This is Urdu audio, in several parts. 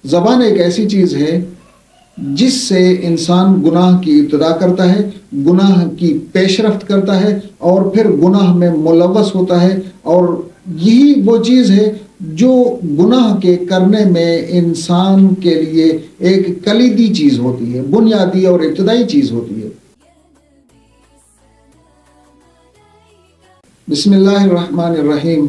زبان ایک ایسی چیز ہے جس سے انسان گناہ کی ابتدا کرتا ہے، گناہ کی پیش رفت کرتا ہے اور پھر گناہ میں ملوث ہوتا ہے، اور یہی وہ چیز ہے جو گناہ کے کرنے میں انسان کے لیے ایک کلیدی چیز ہوتی ہے، بنیادی اور ابتدائی چیز ہوتی ہے۔ بسم اللہ الرحمن الرحیم۔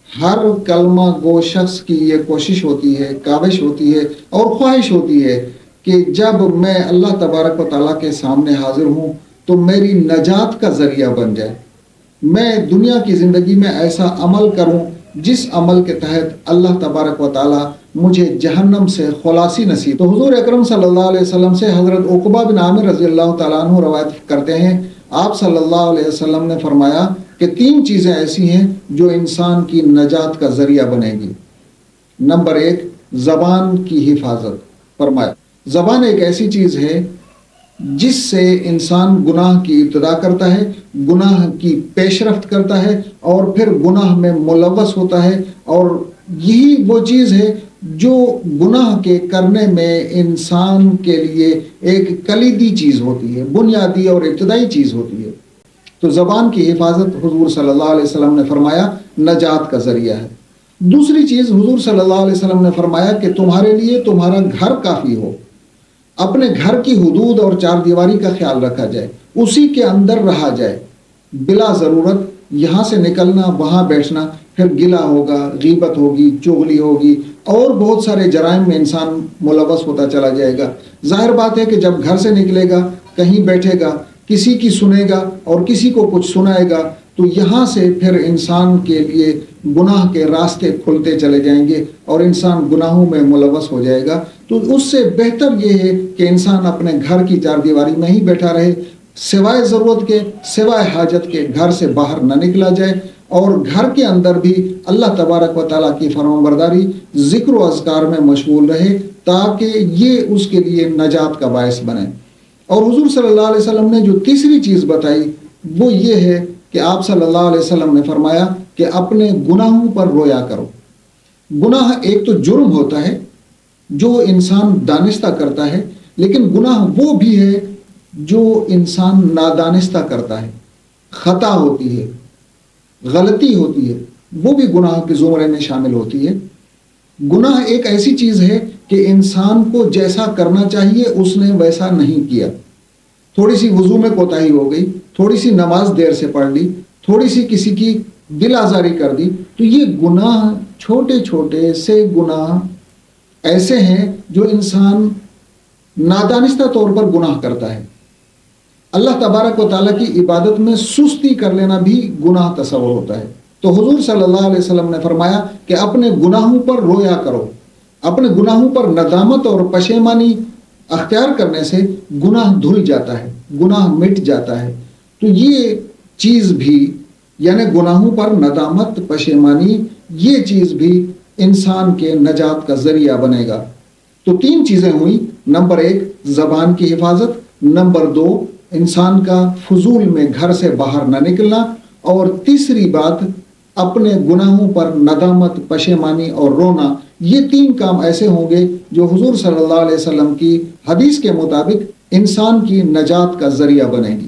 ہر کلمہ گو شخص کی یہ کوشش ہوتی ہے، کاوش ہوتی ہے اور خواہش ہوتی ہے کہ جب میں اللہ تبارک و تعالیٰ کے سامنے حاضر ہوں تو میری نجات کا ذریعہ بن جائے، میں دنیا کی زندگی میں ایسا عمل کروں جس عمل کے تحت اللہ تبارک و تعالیٰ مجھے جہنم سے خلاصی نصیب۔ تو حضور اکرم صلی اللہ علیہ وسلم سے حضرت عقبہ بن عامر رضی اللہ تعالیٰ عنہ روایت کرتے ہیں، آپ صلی اللہ علیہ وسلم نے فرمایا کہ 3 چیزیں ایسی ہیں جو انسان کی نجات کا ذریعہ بنے گی۔ نمبر 1، زبان کی حفاظت۔ فرمایا زبان ایک ایسی چیز ہے جس سے انسان گناہ کی ابتدا کرتا ہے، گناہ کی پیش رفت کرتا ہے اور پھر گناہ میں ملوث ہوتا ہے، اور یہی وہ چیز ہے جو گناہ کے کرنے میں انسان کے لیے ایک کلیدی چیز ہوتی ہے، بنیادی اور ابتدائی چیز ہوتی ہے۔ تو زبان کی حفاظت حضور صلی اللہ علیہ وسلم نے فرمایا نجات کا ذریعہ ہے۔ دوسری چیز حضور صلی اللہ علیہ وسلم نے فرمایا کہ تمہارے لیے تمہارا گھر کافی ہو، اپنے گھر کی حدود اور 4 دیواری کا خیال رکھا جائے، اسی کے اندر رہا جائے، بلا ضرورت یہاں سے نکلنا وہاں بیٹھنا، پھر گلا ہوگا، غیبت ہوگی، چغلی ہوگی اور بہت سارے جرائم میں انسان ملوث ہوتا چلا جائے گا۔ ظاہر بات ہے کہ جب گھر سے نکلے گا، کہیں بیٹھے گا، کسی کی سنے گا اور کسی کو کچھ سنائے گا، تو یہاں سے پھر انسان کے لیے گناہ کے راستے کھلتے چلے جائیں گے اور انسان گناہوں میں ملوث ہو جائے گا۔ تو اس سے بہتر یہ ہے کہ انسان اپنے گھر کی 4 دیواری میں ہی بیٹھا رہے، سوائے ضرورت کے، سوائے حاجت کے گھر سے باہر نہ نکلا جائے، اور گھر کے اندر بھی اللہ تبارک و تعالیٰ کی فرمانبرداری، ذکر و اذکار میں مشغول رہے تاکہ یہ اس کے لیے نجات کا باعث بنے۔ اور حضور صلی اللہ علیہ وسلم نے جو تیسری چیز بتائی وہ یہ ہے کہ آپ صلی اللہ علیہ وسلم نے فرمایا کہ اپنے گناہوں پر رویا کرو۔ گناہ ایک تو جرم ہوتا ہے جو انسان دانستہ کرتا ہے، لیکن گناہ وہ بھی ہے جو انسان نادانستہ کرتا ہے، خطا ہوتی ہے، غلطی ہوتی ہے، وہ بھی گناہ کے زمرے میں شامل ہوتی ہے۔ گناہ ایک ایسی چیز ہے کہ انسان کو جیسا کرنا چاہیے اس نے ویسا نہیں کیا، تھوڑی سی وضو میں کوتاہی ہو گئی، تھوڑی سی نماز دیر سے پڑھ لی، تھوڑی سی کسی کی دل آزاری کر دی، تو یہ گناہ، چھوٹے چھوٹے سے گناہ ایسے ہیں جو انسان نادانستہ طور پر گناہ کرتا ہے۔ اللہ تبارک و تعالیٰ کی عبادت میں سستی کر لینا بھی گناہ تصور ہوتا ہے۔ تو حضور صلی اللہ علیہ وسلم نے فرمایا کہ اپنے گناہوں پر رویا کرو، اپنے گناہوں پر ندامت اور پشیمانی اختیار کرنے سے گناہ دھل جاتا ہے، گناہ مٹ جاتا ہے۔ تو یہ چیز بھی، یعنی گناہوں پر ندامت، پشیمانی، یہ چیز بھی انسان کے نجات کا ذریعہ بنے گا۔ تو 3 چیزیں ہوئیں، نمبر 1 زبان کی حفاظت، نمبر 2 انسان کا فضول میں گھر سے باہر نہ نکلنا، اور تیسری بات اپنے گناہوں پر ندامت، پشیمانی اور رونا۔ یہ 3 کام ایسے ہوں گے جو حضور صلی اللہ علیہ وسلم کی حدیث کے مطابق انسان کی نجات کا ذریعہ بنے گی۔